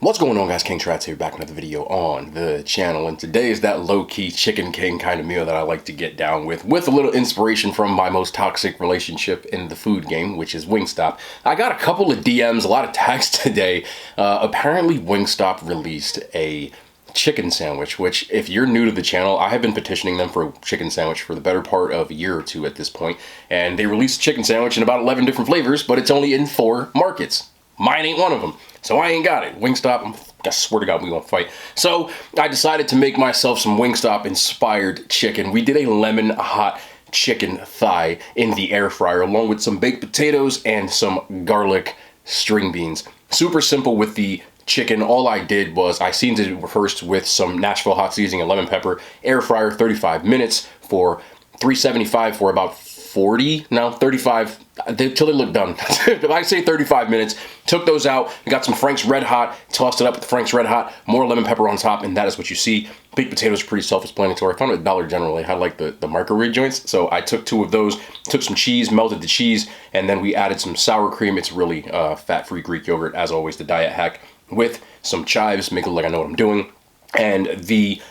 What's going on, guys? King Trats here, back with another video on the channel, and today is that low-key Chicken King kind of meal that I like to get down with a little inspiration from my most toxic relationship in the food game, which is Wingstop. I got a couple of DMs, a lot of tags today. Apparently Wingstop released a chicken sandwich, which, if you're new to the channel, I have been petitioning them for a chicken sandwich for the better part of a year or two at this point, and they released a chicken sandwich in about 11 different flavors, but it's only in 4 markets. Mine ain't one of them, so I ain't got it. Wingstop, I swear to God, we gonna fight. So I decided to make myself some Wingstop inspired chicken. We did a lemon hot chicken thigh in the air fryer, along with some baked potatoes and some garlic string beans. Super simple with the chicken. All I did was I seasoned it first with some Nashville hot seasoning and lemon pepper. Air fryer, 35 minutes for $375 for about 35 till they look done. If I say 35 minutes, took those out, we got some Frank's Red Hot, tossed it up with Frank's Red Hot, more lemon pepper on top, and that is what you see. Baked potatoes are pretty self-explanatory. I found it at Dollar General. They had like the microwave joints, so I took 2 of those, took some cheese, melted the cheese, and then we added some sour cream. It's really fat-free Greek yogurt, as always, the diet hack, with some chives, make it look like I know what I'm doing. And the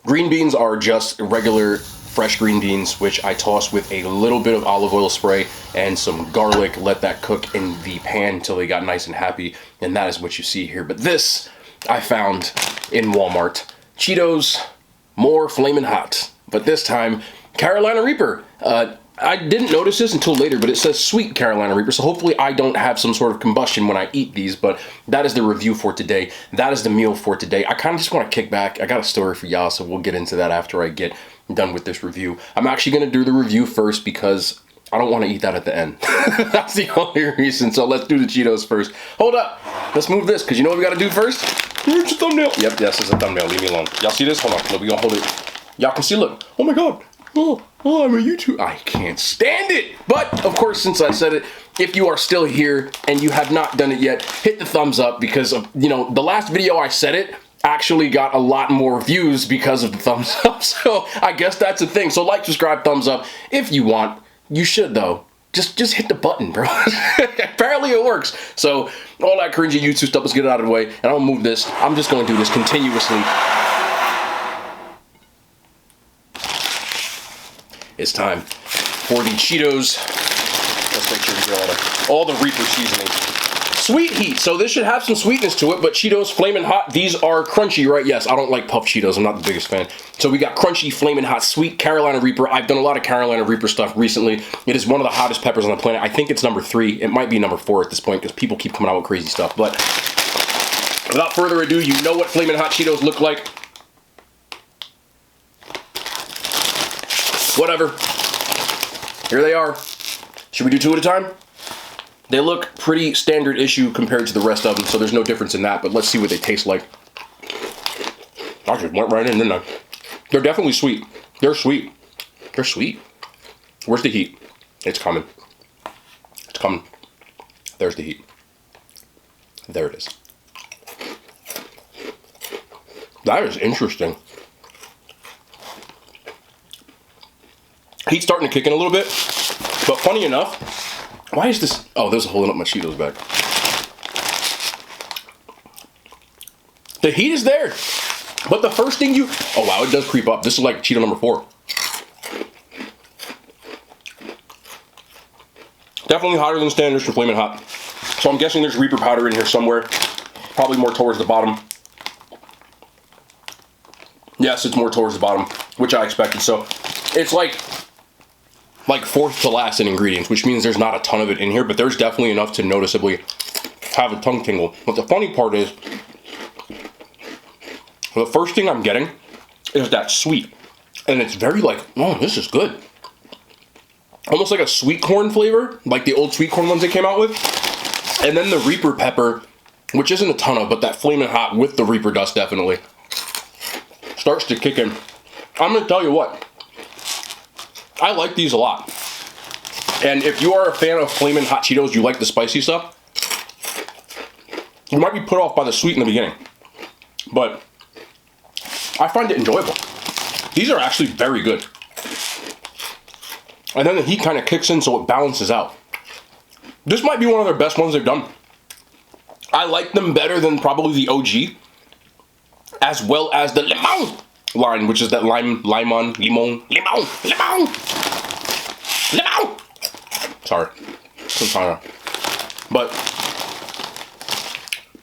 green beans are just regular fresh green beans, which I toss with a little bit of olive oil spray and some garlic, let that cook in the pan until they got nice and happy, and that is what you see here. But this I found in Walmart. Cheetos, more flamin' hot, but this time Carolina Reaper. I didn't notice this until later, but it says sweet Carolina Reaper, so hopefully I don't have some sort of combustion when I eat these, but that is the review for today. That is the meal for today. I kind of just want to kick back. I got a story for y'all, so we'll get into that after I get done with this review. I'm actually going to do the review first because I don't want to eat that at the end. That's the only reason, so let's do the Cheetos first. Hold up. Let's move this, because you know what we got to do first? Here's the thumbnail. Yep, yes, it's a thumbnail. Leave me alone. Y'all see this? Hold on. Look, we going to hold it. Y'all can see, look. Oh my God. Oh, I'm a YouTube. I can't stand it. But, of course, since I said it, if you are still here and you have not done it yet, hit the thumbs up because, you know, the last video I said it actually got a lot more views because of the thumbs up. So I guess that's a thing. So like, subscribe, thumbs up if you want. You should, though. Just hit the button, bro. Apparently it works. So all that cringy YouTube stuff, let's get it out of the way. And I'll move this. I'm just going to do this continuously. It's time for the Cheetos. Let's make sure we get all the Reaper seasoning. Sweet heat, so this should have some sweetness to it, but Cheetos Flamin' Hot, these are crunchy, right? Yes, I don't like puffed Cheetos, I'm not the biggest fan. So we got crunchy Flamin' Hot sweet Carolina Reaper. I've done a lot of Carolina Reaper stuff recently. It is one of the hottest peppers on the planet. I think it's number 3. It might be number 4 at this point because people keep coming out with crazy stuff. But without further ado, you know what Flamin' Hot Cheetos look like. Whatever. Here they are. Should we do 2 at a time? They look pretty standard issue compared to the rest of them, so there's no difference in that, but let's see what they taste like. I just went right in, didn't I? They're definitely sweet. They're sweet. They're sweet. Where's the heat? It's coming. It's coming. There's the heat. There it is. That is interesting. Heat's starting to kick in a little bit, but funny enough, why is this? Oh, there's a holding up my Cheetos bag. The heat is there, but the first thing you... Oh, wow, it does creep up. This is like Cheeto number 4. Definitely hotter than standards for Flamin' Hot. So I'm guessing there's Reaper powder in here somewhere. Probably more towards the bottom. Yes, it's more towards the bottom, which I expected. So it's like 4th to last in ingredients, which means there's not a ton of it in here, but there's definitely enough to noticeably have a tongue tingle. But the funny part is, the first thing I'm getting is that sweet, and it's very like, oh, this is good. Almost like a sweet corn flavor, like the old sweet corn ones they came out with. And then the Reaper pepper, which isn't a ton of, but that Flamin' Hot with the Reaper dust definitely starts to kick in. I'm gonna tell you what, I like these a lot. And if you are a fan of Flamin' Hot Cheetos, you like the spicy stuff, you might be put off by the sweet in the beginning. But I find it enjoyable. These are actually very good. And then the heat kind of kicks in so it balances out. This might be one of their best ones they've done. I like them better than probably the OG, as well as the limon line, which is that limon. Sorry, but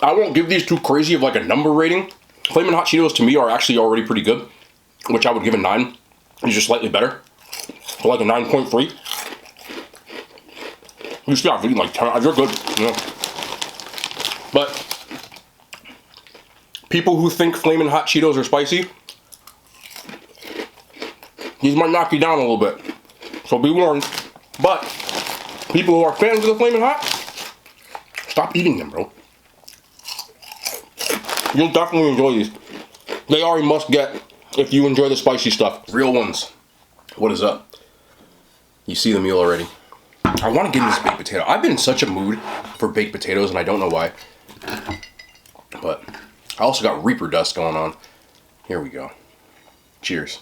I won't give these too crazy of like a number rating. Flamin' Hot Cheetos to me are actually already pretty good, which I would give a 9. These are slightly better, so like a 9.3. You still have to eat like 10. They're good, you know. But people who think Flamin' Hot Cheetos are spicy, these might knock you down a little bit, so be warned. But people who are fans of the Flamin' Hot, stop eating them, bro. You'll definitely enjoy these. They are a must get if you enjoy the spicy stuff. Real ones. What is up? You see the meal already. I want to get into this baked potato. I've been in such a mood for baked potatoes and I don't know why. But I also got Reaper dust going on. Here we go. Cheers.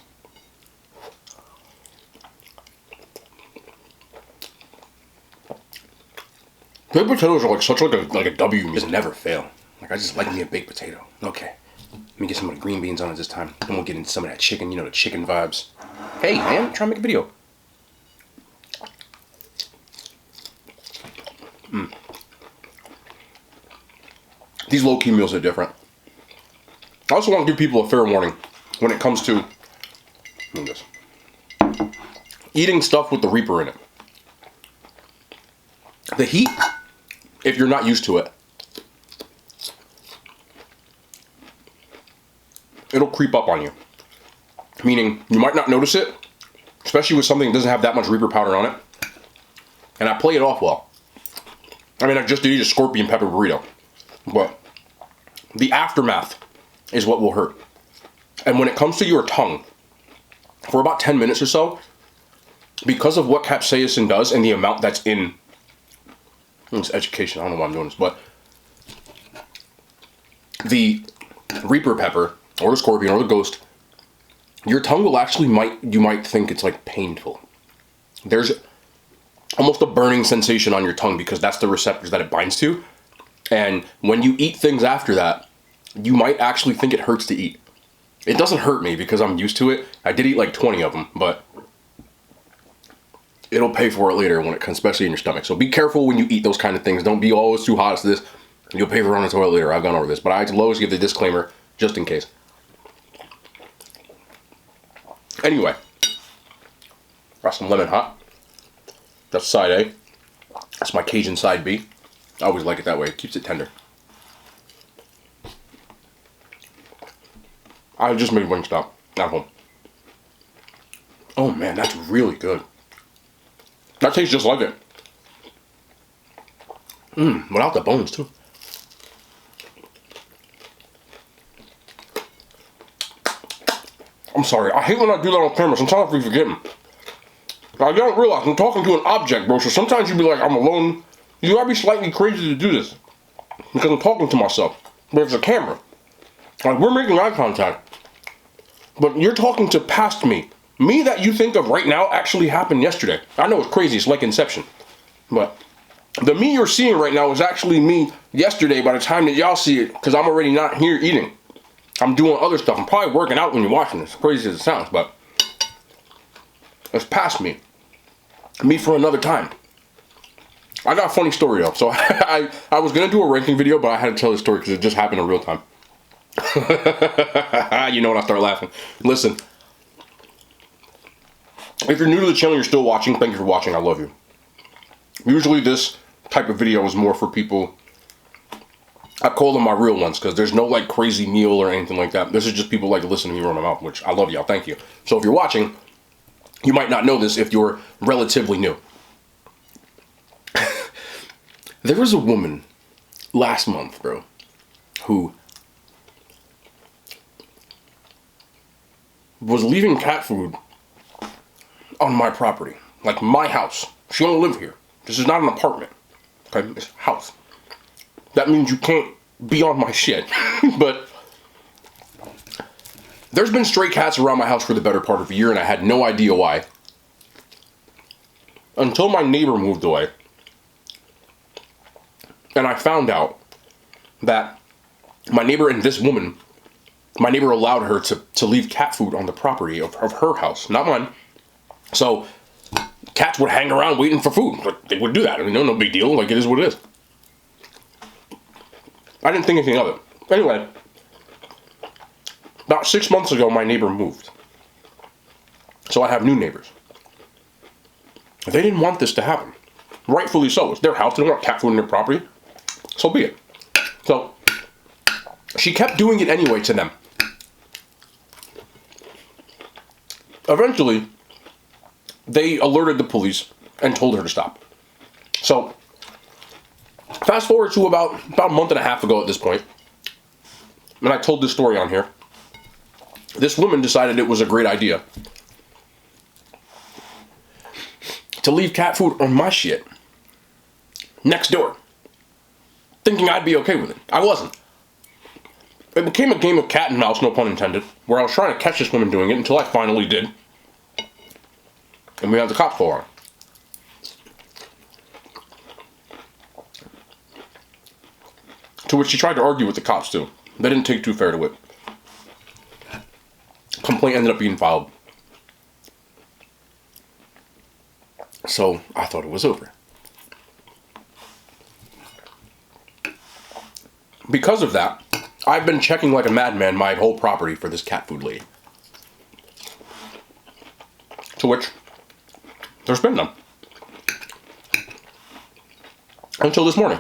Baked potatoes are like such like a W. Just never fail. Like I just like me a baked potato. Okay. Let me get some of the green beans on it this time. Then we'll get into some of that chicken, you know, the chicken vibes. Hey man, try to make a video. These low-key meals are different. I also want to give people a fair warning when it comes to eating stuff with the Reaper in it. The heat, if you're not used to it, it'll creep up on you. Meaning, you might not notice it, especially with something that doesn't have that much Reaper powder on it. And I play it off well. I mean, I just did eat a scorpion pepper burrito. But the aftermath is what will hurt. And when it comes to your tongue, for about 10 minutes or so, because of what capsaicin does and the amount that's in, it's education, I don't know why I'm doing this, but the Reaper pepper, or the scorpion, or the ghost, your tongue will actually you might think it's like painful. There's almost a burning sensation on your tongue because that's the receptors that it binds to. And when you eat things after that, you might actually think it hurts to eat. It doesn't hurt me because I'm used to it. I did eat like 20 of them, but it'll pay for it later when it comes, especially in your stomach. So be careful when you eat those kind of things. Don't be always too hot as this. You'll pay for it on the toilet later. I've gone over this, but I always give the disclaimer just in case. Anyway, got some lemon hot. That's side A. That's my Cajun side B. I always like it that way. It keeps it tender. I just made Wingstop at home. Oh man, that's really good. That tastes just like it. Without the bones too. I'm sorry, I hate when I do that on camera. Sometimes I be forgetting. I don't realize I'm talking to an object, bro, so sometimes you be like, I'm alone. You gotta be slightly crazy to do this. Because I'm talking to myself. But it's a camera. Like, we're making eye contact. But you're talking to past me. Me that you think of right now actually happened yesterday. I know it's crazy, it's like Inception. But the me you're seeing right now is actually me yesterday by the time that y'all see it, because I'm already not here eating. I'm doing other stuff. I'm probably working out when you're watching this, crazy as it sounds, but it's past me. Me for another time. I got a funny story though. So I was going to do a ranking video, but I had to tell the story because it just happened in real time. You know when I start laughing. Listen. If you're new to the channel, you're still watching, thank you for watching, I love you. Usually this type of video is more for people, I call them my real ones, because there's no like crazy meal or anything like that. This is just people like to listen to me run my mouth, which I love y'all, thank you. So if you're watching, you might not know this if you're relatively new. There was a woman last month, bro, who was leaving cat food on my property, like my house. She don't live here. This is not an apartment, okay? It's a house. That means you can't be on my shit. But there's been stray cats around my house for the better part of a year, and I had no idea why. Until my neighbor moved away. And I found out that my neighbor and this woman, my neighbor allowed her to leave cat food on the property of her house, not mine. So cats would hang around waiting for food. Like, they would do that. I mean, no big deal. Like, it is what it is. I didn't think anything of it. Anyway, about 6 months ago, my neighbor moved. So I have new neighbors. They didn't want this to happen. Rightfully so. It's their house. They don't want cat food on their property. So be it. So she kept doing it anyway to them. Eventually, they alerted the police and told her to stop. So fast forward to about a month and a half ago at this point, and I told this story on here. This woman decided it was a great idea to leave cat food on my shit next door, thinking I'd be okay with it. I wasn't. It became a game of cat and mouse, no pun intended, where I was trying to catch this woman doing it until I finally did. And we had the cops call on. To which she tried to argue with the cops too. They didn't take too fair to it. Complaint ended up being filed. So I thought it was over. Because of that, I've been checking like a madman my whole property for this cat food lady. To which there's been none. Until this morning.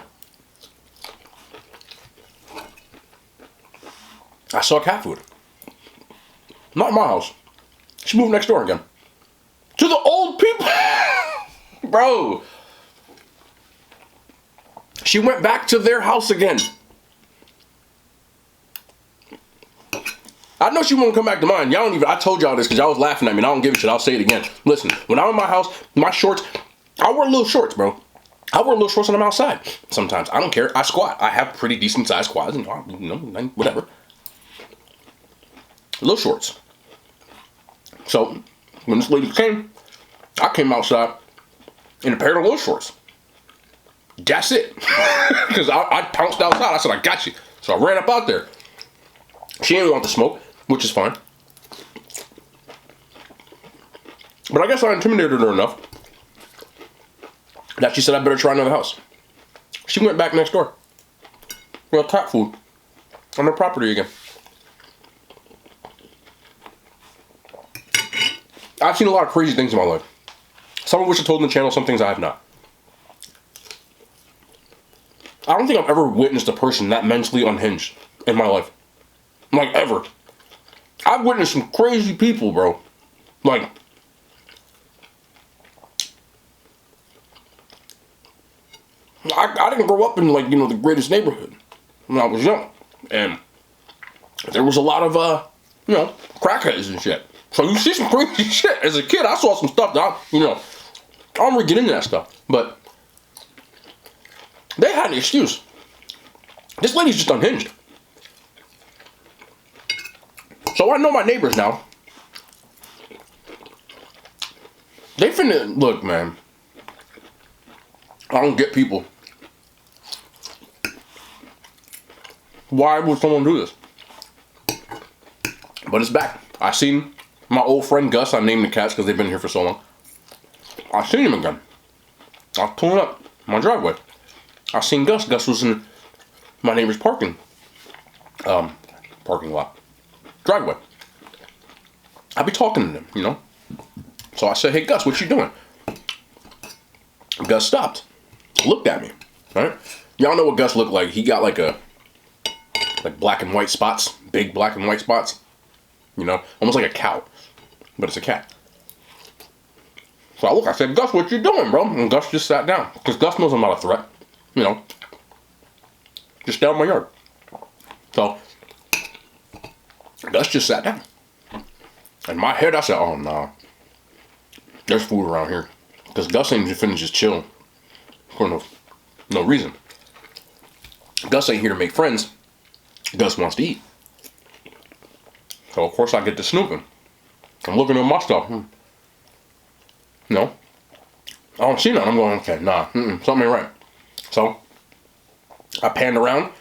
I saw cat food. Not in my house. She moved next door again. To the old people! Bro! She went back to their house again. I know she won't come back to mine. Y'all don't even, I told y'all this because y'all was laughing at me and I don't give a shit. I'll say it again. Listen, when I'm in my house, my shorts, I wear little shorts, bro. I wear little shorts when I'm outside. Sometimes. I don't care. I squat. I have pretty decent sized quads and, whatever. Little shorts. So, when this lady came, I came outside in a pair of little shorts. That's it. Because I pounced outside. I said, I got you. So I ran up out there. She didn't want the smoke, which is fine. But I guess I intimidated her enough that she said I better try another house. She went back next door. Well, cat food on her property again. I've seen a lot of crazy things in my life. Some of which I told in the channel, some things I have not. I don't think I've ever witnessed a person that mentally unhinged in my life. Like, ever. I've witnessed some crazy people, bro. Like, I didn't grow up in, like, the greatest neighborhood when I was young. And there was a lot of, crackheads and shit. So you see some crazy shit. As a kid, I saw some stuff that, I don't really get into that stuff. But they had an excuse. This lady's just unhinged. So I know my neighbors now. They finna, look, man. I don't get people. Why would someone do this? But it's back. I seen my old friend Gus. I named the cats because they've been here for so long. I seen him again. I was pulling up my driveway. I seen Gus. Gus was in my neighbor's parking lot. Driveway. I be talking to them, So I said, hey Gus, what you doing? Gus stopped. Looked at me. Right? Y'all know what Gus looked like. He got like black and white spots. Big black and white spots. Almost like a cow. But it's a cat. So I said, Gus, what you doing, bro? And Gus just sat down. Because Gus knows I'm not a threat. Just down my yard. So Gus just sat down. In my head, I said, oh, no. There's food around here. Because Gus ain't finna just chill for no reason. Gus ain't here to make friends. Gus wants to eat. So, of course, I get to snooping. I'm looking at my stuff. No. I don't see nothing. I'm going, okay, nah, something ain't right. So, I panned around.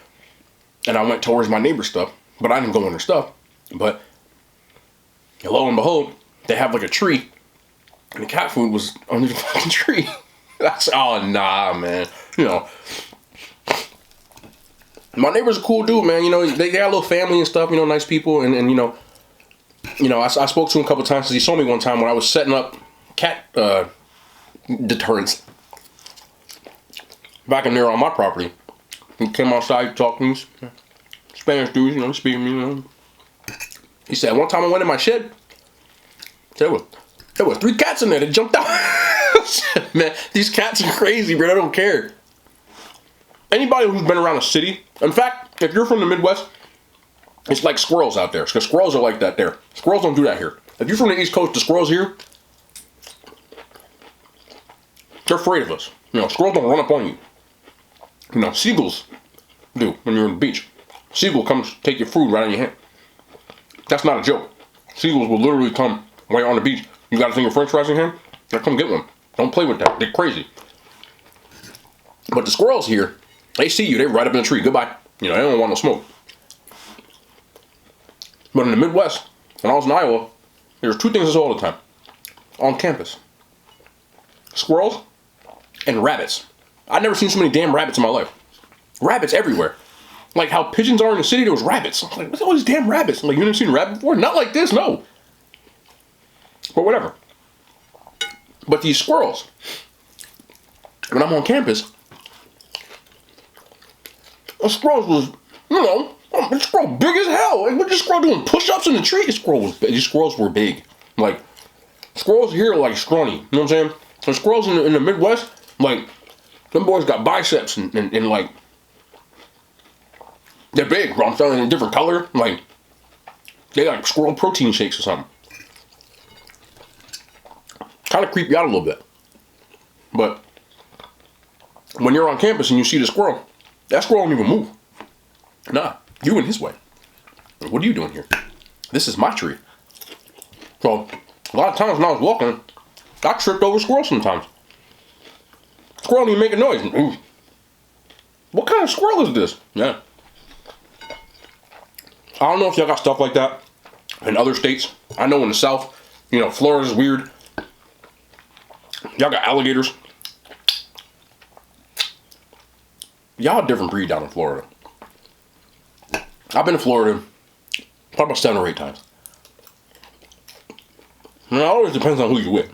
And I went towards my neighbor's stuff, but I didn't go in her stuff. But lo and behold, they have like a tree, and the cat food was under the fucking tree. That's, oh nah, man. You know, my neighbor's a cool dude, man. You know, they got a little family and stuff. You know, nice people, and you know, I spoke to him a couple times because he saw me one time when I was setting up cat deterrents back in there on my property. He came outside, talked to me, Spanish dude, you know, speaking, you know. He said, one time I went in my shed, there were 3 cats in there that jumped out. Man, these cats are crazy, bro. I don't care. Anybody who's been around a city, in fact, if you're from the Midwest, it's like squirrels out there. Because squirrels are like that there. Squirrels don't do that here. If you're from the East Coast, the squirrels here, they're afraid of us. You know, squirrels don't run up on you. You know, seagulls do when you're on the beach. Seagull comes take your food right on your hand. That's not a joke. Seagulls will literally come right on the beach. You got a thing of french fries in your hand? Now come get one. Don't play with that. They're crazy. But the squirrels here, they see you. They right up in the tree. Goodbye. You know, they don't want no smoke. But in the Midwest, when I was in Iowa, there's 2 things I saw all the time on campus. Squirrels and rabbits. I've never seen so many damn rabbits in my life. Rabbits everywhere. Like how pigeons are in the city, there was rabbits. I was like, what's all these damn rabbits? I'm like, you never seen a rabbit before? Not like this, no. But whatever. But these squirrels, when I'm on campus, the squirrels was, you know, this squirrel big as hell. Like, what this squirrel doing? Push-ups in the tree? These squirrels were big. Like, squirrels here are like scrawny. You know what I'm saying? The squirrels in the Midwest, like, them boys got biceps and like, they're big, bro. I'm telling you, in a different color. Like, they got squirrel protein shakes or something. Kind of creep you out a little bit. But when you're on campus and you see the squirrel, that squirrel don't even move. Nah, you in his way. What are you doing here? This is my tree. So, a lot of times when I was walking, I tripped over squirrels sometimes. Squirrel didn't even make a noise. Ooh. What kind of squirrel is this? Yeah. I don't know if y'all got stuff like that in other states. I know in the South, you know, Florida's weird. Y'all got alligators. Y'all a different breed down in Florida. I've been to Florida probably about 7 or 8 times. And it always depends on who you're with.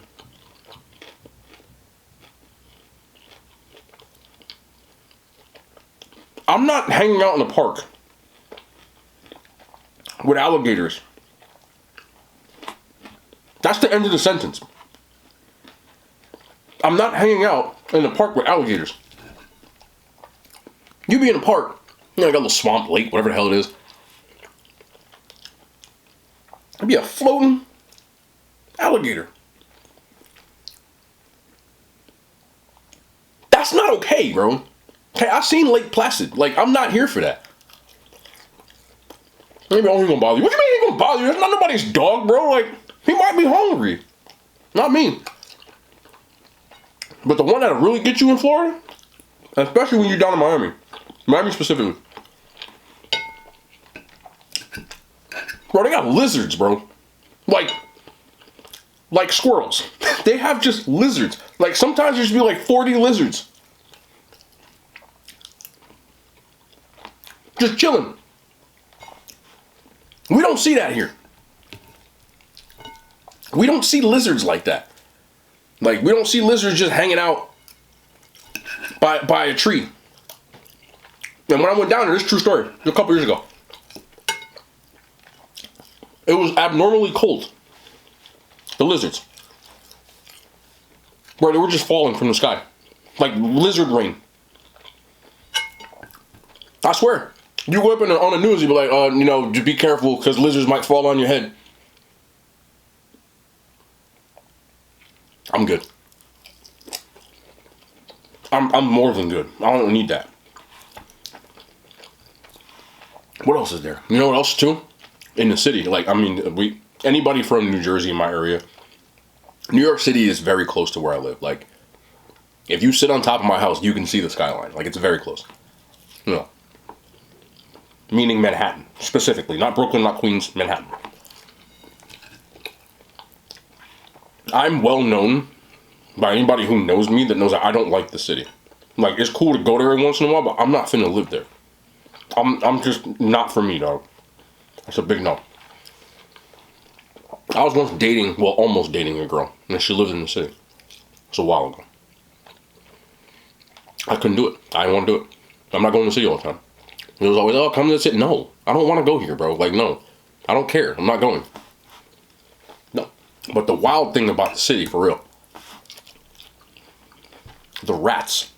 I'm not hanging out in the park with alligators. That's the end of the sentence. I'm not hanging out in the park with alligators. You be in a park, you know, got a little swamp, lake, whatever the hell it is. It'd be a floating alligator. That's not okay, bro. Okay, I've seen Lake Placid. Like, I'm not here for that. Maybe only gonna bother you. What do you mean he gonna bother you? That's not nobody's dog, bro. Like, he might be hungry. Not me. But the one that'll really get you in Florida, especially when you're down in Miami. Miami specifically. Bro, they got lizards, bro. Like squirrels. They have just lizards. Like, sometimes there's be like 40 lizards. Just chilling. We don't see that here. We don't see lizards like that. Like, we don't see lizards just hanging out by a tree. And when I went down there, this is a true story, a couple years ago. It was abnormally cold. The lizards. Bro, they were just falling from the sky. Like lizard rain. I swear. You go up on the news, you'd be like, you know, just be careful because lizards might fall on your head. I'm good. I'm more than good. I don't need that. What else is there? You know what else too? In the city, like, I mean, anybody from New Jersey in my area, New York City is very close to where I live. Like, if you sit on top of my house, you can see the skyline. Like, it's very close. You know. meaning Manhattan, specifically. Not Brooklyn, not Queens, Manhattan. I'm well known by anybody who knows me that knows that I don't like the city. Like, it's cool to go there every once in a while, but I'm not finna live there. I'm just not for me, dog. That's a big no. I was once dating, well, almost dating a girl, and she lived in the city. It's a while ago. I couldn't do it. I didn't want to do it. I'm not going to the city all the time. It was always, oh, come to the city. No, I don't want to go here, bro. Like, no. I don't care. I'm not going. No. But the wild thing about the city, for real, the rats.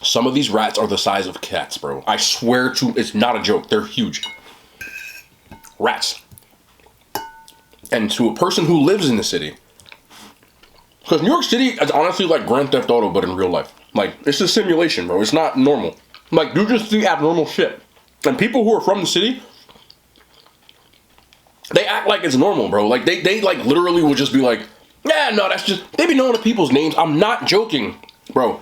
Some of these rats are the size of cats, bro. I swear to, it's not a joke. They're huge. Rats. And to a person who lives in the city, because New York City is honestly like Grand Theft Auto, but in real life. Like, it's a simulation, bro. It's not normal. Like, you just see abnormal shit. And people who are from the city, they act like it's normal, bro. Like, they like, literally would just be like, yeah, no, that's just, they be knowing the people's names. I'm not joking, bro.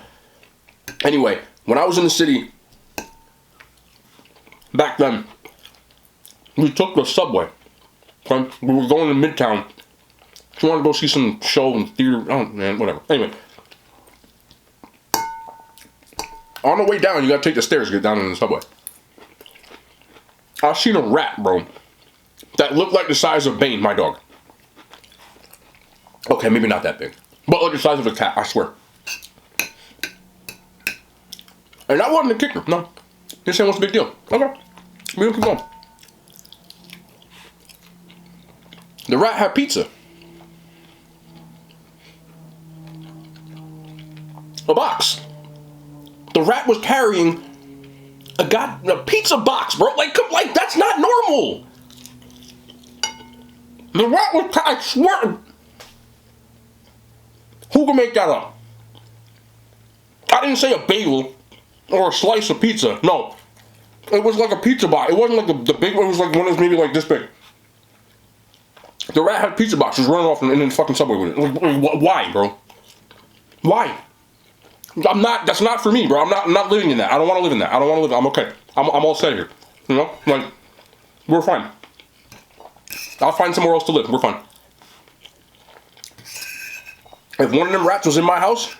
Anyway, when I was in the city, back then, we took the subway. Okay? We were going to Midtown. She wanted to go see some show in theater. Oh, man, whatever. Anyway. On the way down, you gotta take the stairs to get down in the subway. I seen a rat, bro, that looked like the size of Bane, my dog. Okay, maybe not that big. But like the size of a cat, I swear. And that wasn't a kicker, no. This ain't what's the big deal. Okay, we gonna keep going. The rat had pizza. A box. The rat was carrying a pizza box, bro. Like, that's not normal. The rat was, I swear. Who can make that up? I didn't say a bagel or a slice of pizza. No. It was like a pizza box. It wasn't like the big one. It was like one that's maybe like this big. The rat had pizza boxes running off in the fucking subway with it. Like, why, bro? Why? That's not for me, bro. I'm not living in that. I don't want to live in that. I don't want to live. I'm okay. I'm all set here. You know? Like, we're fine. I'll find somewhere else to live. We're fine. If one of them rats was in my house,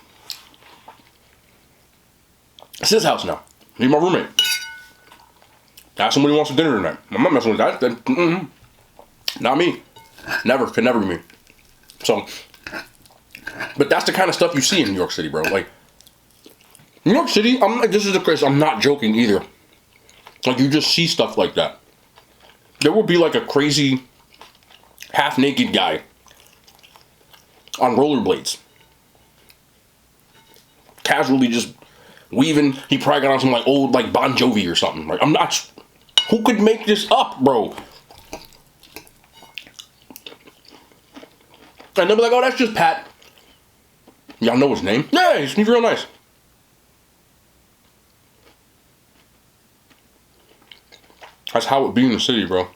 it's his house now. He's my roommate. Ask him when he wants for dinner tonight. I'm not messing with that. Not me. Never. Could never be me. So, but that's the kind of stuff you see in New York City, bro. Like, New York City, this is the case, I'm not joking either. Like, you just see stuff like that. There will be like a crazy half-naked guy on rollerblades. Casually just weaving. He probably got on some like old like Bon Jovi or something. Like, I'm not, who could make this up, bro? And they'll be like, oh, that's just Pat. Y'all know his name? Yeah, he's real nice. That's how it be in the city, bro.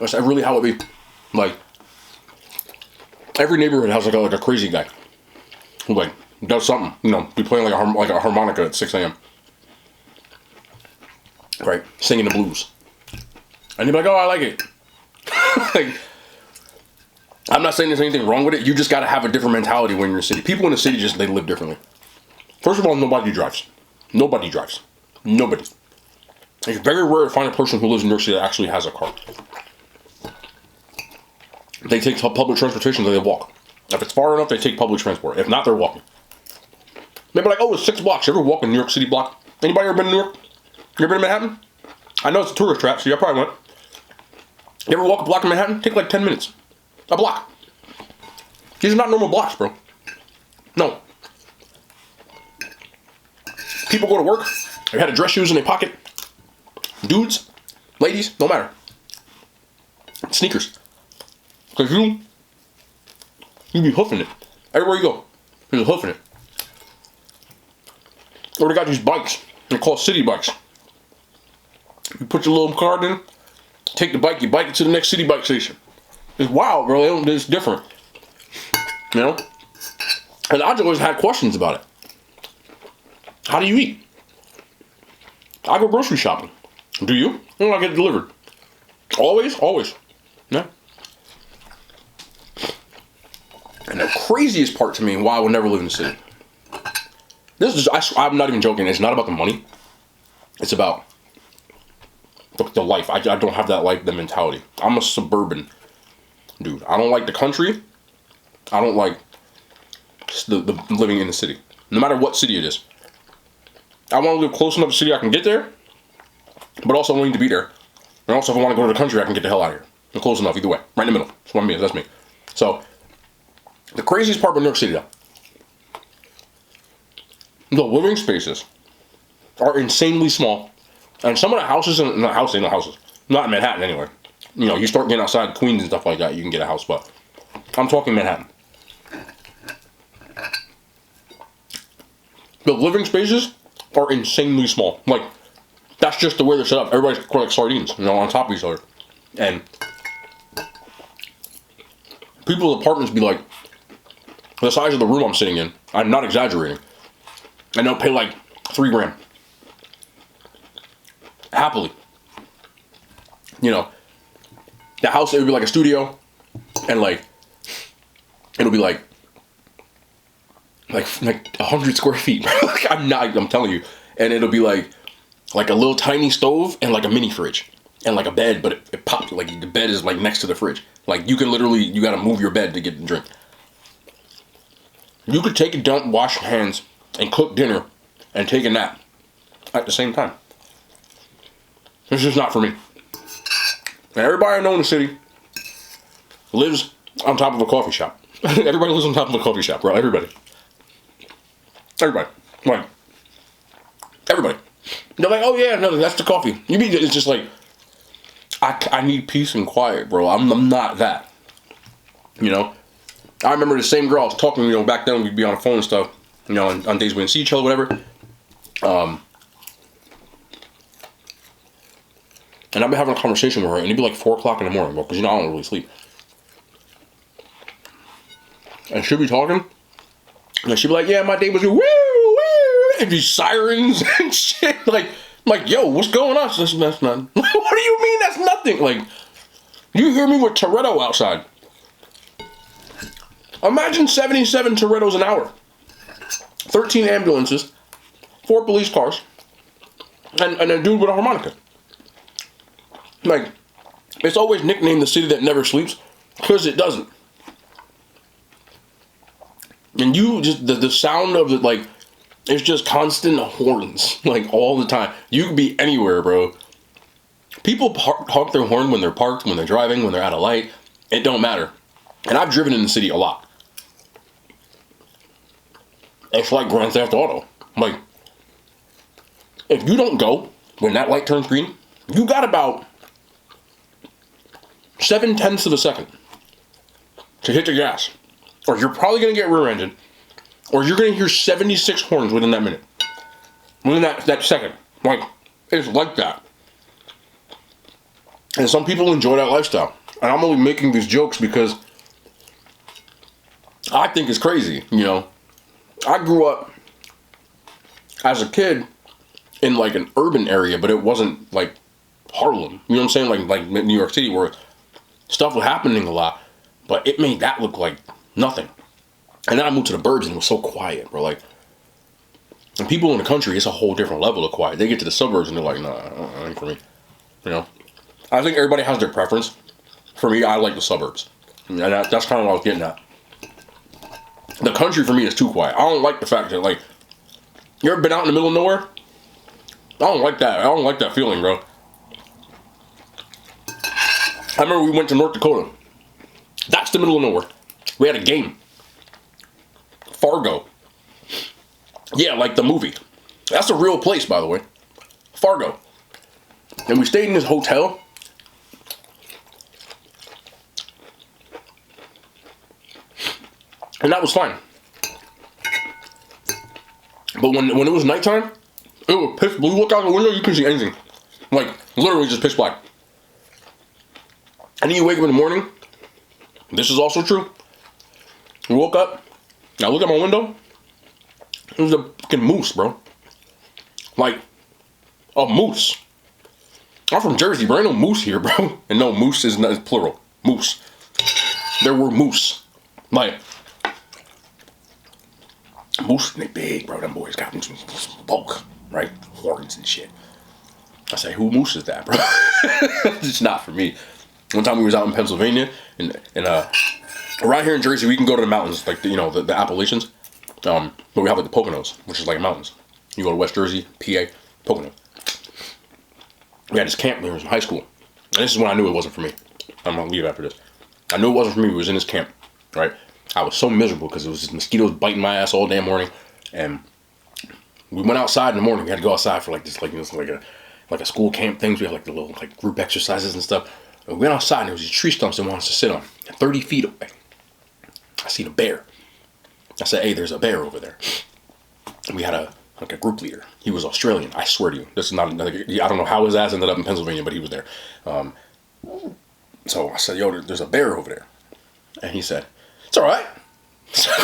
That's really how it be. Like, every neighborhood has like a crazy guy who like does something. You know, be playing like a harmonica at 6 a.m. Right, singing the blues. And you'd be like, oh, I like it. Like, I'm not saying there's anything wrong with it. You just gotta have a different mentality when you're in the city. People in the city they live differently. First of all, nobody drives. Nobody drives. Nobody. It's very rare to find a person who lives in New York City that actually has a car. They take public transportation, then they walk. If it's far enough, they take public transport. If not, they're walking. They'll be like, oh, it's 6 blocks. You ever walk a New York City block? Anybody ever been to New York? You ever been to Manhattan? I know it's a tourist trap, so you probably went. You ever walk a block in Manhattan? Take like 10 minutes. A block. These are not normal blocks, bro. No. People go to work. They had dress shoes in their pocket. Dudes, ladies, no matter. Sneakers. Because you be hoofing it. Everywhere you go, you're hoofing it. Or they got these bikes. They're called city bikes. You put your little card in, take the bike, you bike it to the next city bike station. It's wild, bro. It's different. You know? And I just always had questions about it. How do you eat? I go grocery shopping. Do you? Or I get it delivered? Always? Always. Yeah. And the craziest part to me, why I would never live in the city. This is, I'm not even joking, it's not about the money. It's about the life. I don't have that the mentality. I'm a suburban dude. I don't like the country. I don't like the living in the city. No matter what city it is. I want to live close enough to the city I can get there, but also willing to be there. And also if I want to go to the country, I can get the hell out of here. I'm close enough either way. Right in the middle. That's what I mean. That's me. So, the craziest part about New York City though, the living spaces are insanely small. And some of the houses, not houses, not in Manhattan anyway. You know, you start getting outside Queens and stuff like that, you can get a house, but I'm talking Manhattan. The living spaces are insanely small. Like, that's just the way they're set up. Everybody's like sardines, you know, on top of each other. And people's apartments be like the size of the room I'm sitting in. I'm not exaggerating. And they'll pay like $3 grand. Happily. You know, the house, it would be like a studio, and like, it'll be like 100 square feet. I'm telling you. And it'll be like a little tiny stove and like a mini fridge and like a bed, but it pops, like the bed is like next to the fridge. Like you can literally, you gotta move your bed to get the drink. You could take a dump, wash your hands, and cook dinner, and take a nap at the same time. It's just not for me. And everybody I know in the city lives on top of a coffee shop. Everybody lives on top of a coffee shop, bro. Everybody. Like, everybody. They're like, oh yeah, no, that's the coffee. It's just like, I need peace and quiet, bro. I'm not that. You know? I remember the same girl I was talking to, you know, back then we'd be on the phone and stuff, you know, on days we didn't see each other, whatever. And I'd be having a conversation with her, and it'd be like 4 o'clock in the morning, bro, because, you know, I don't really sleep. And she'd be talking, and she'd be like, yeah, my day was, woo, woo, and these sirens and shit, like, yo, what's going on? That's nothing. What do you mean that's nothing? Like, you hear me with Toretto outside. Imagine 77 Torettos an hour, 13 ambulances, 4 police cars, and a dude with a harmonica. Like, it's always nicknamed the city that never sleeps, because it doesn't. And you just, the sound of it, like, it's just constant horns, like, all the time. You could be anywhere, bro. People honk their horn when they're parked, when they're driving, when they're at a light. It don't matter. And I've driven in the city a lot. It's like Grand Theft Auto. Like, if you don't go when that light turns green, you got about 0.7 of a second to hit the gas. Or you're probably going to get rear-ended. Or you're going to hear 76 horns within that minute. Within that second. Like, it's like that. And some people enjoy that lifestyle. And I'm only making these jokes because I think it's crazy, you know. I grew up as a kid in like an urban area, but it wasn't like Harlem. You know what I'm saying? Like New York City, where stuff was happening a lot, but it made that look like nothing. And then I moved to the burbs and it was so quiet, bro. Like, and people in the country, it's a whole different level of quiet. They get to the suburbs and they're like, nah, ain't for me. You know? I think everybody has their preference. For me, I like the suburbs. And that's kind of what I was getting at. The country for me is too quiet. I don't like the fact that, like, you ever been out in the middle of nowhere? I don't like that. I don't like that feeling, bro. I remember we went to North Dakota. That's the middle of nowhere. We had a game. Fargo. Yeah, like the movie. That's a real place, by the way. Fargo. And we stayed in this hotel. And that was fine. But when it was nighttime, it was pitch blue. Look out the window, you couldn't see anything. Like, literally just pitch black. And then you wake up in the morning. This is also true. We woke up. I look at my window. It was a fucking moose, bro. Like a moose. I'm from Jersey, bro. Ain't no moose here, bro. And no, moose is not, it's plural. Moose. There were moose. Like, moose, they big, bro. Them boys got some bulk, right? Horns and shit. I say, who moose is that, bro? It's not for me. One time we was out in Pennsylvania, and around here in Jersey, we can go to the mountains, like, the Appalachians. But we have, like, the Poconos, which is like mountains. You go to West Jersey, PA, Pocono. We had this camp when we was in high school. And this is when I knew it wasn't for me. I'm gonna leave after this. I knew it wasn't for me. We was in this camp, right? I was so miserable because it was just mosquitoes biting my ass all damn morning. And we went outside in the morning. We had to go outside for like a school camp things. We had like the little like group exercises and stuff. And we went outside and there was these tree stumps they wanted us to sit on. And 30 feet away, I seen a bear. I said, hey, there's a bear over there. And we had a group leader. He was Australian. I swear to you. This is not another. I don't know how his ass ended up in Pennsylvania, but he was there. So I said, yo, there's a bear over there. And he said, it's all right.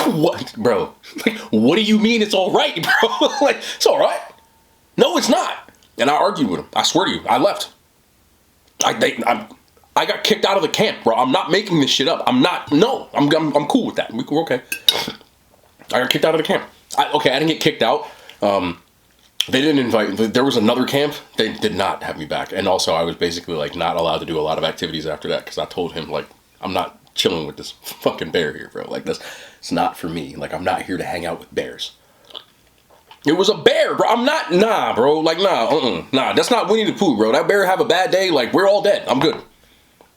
What, bro? Like, what do you mean it's all right, bro? Like, it's all right. No, it's not. And I argued with him. I swear to you, I left. I got kicked out of the camp, bro. I'm not making this shit up. I'm cool with that. We're okay. I got kicked out of the camp. I didn't get kicked out. They didn't invite, there was another camp, they did not have me back. And also I was basically like not allowed to do a lot of activities after that because I told him like, I'm not chilling with this fucking bear here, bro. Like this, it's not for me. Like I'm not here to hang out with bears. It was a bear, bro. Nah, bro. Like nah, that's not Winnie the Pooh, bro. That bear have a bad day, like we're all dead. I'm good.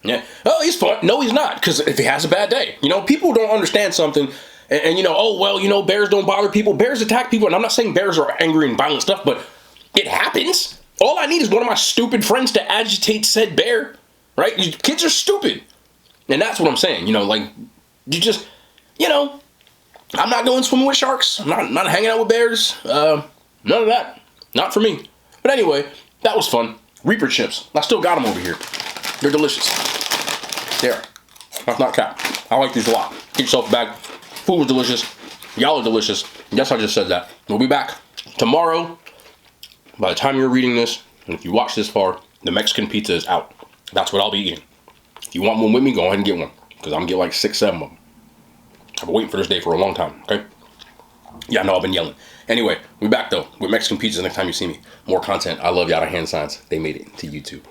Yeah. Oh, he's fine. No, he's not. Because if he has a bad day, people don't understand something. And oh, well, bears don't bother people. Bears attack people. And I'm not saying bears are angry and violent stuff, but it happens. All I need is one of my stupid friends to agitate said bear, right? Kids are stupid. And that's what I'm saying. Like, you just, I'm not going swimming with sharks. I'm not hanging out with bears. None of that. Not for me. But anyway, that was fun. Reaper chips. I still got them over here. They're delicious. There. That's not cap. I like these a lot. Get yourself a bag. Food was delicious. Y'all are delicious. Yes, I just said that. We'll be back tomorrow. By the time you're reading this, and if you watch this far, the Mexican pizza is out. That's what I'll be eating. If you want one with me, go ahead and get one. Because I'm going to get like 6, 7 of them. I've been waiting for this day for a long time, okay? Yeah, I know I've been yelling. Anyway, we'll be back though with Mexican pizza next time you see me. More content. I love y'all. Hand signs. They made it to YouTube.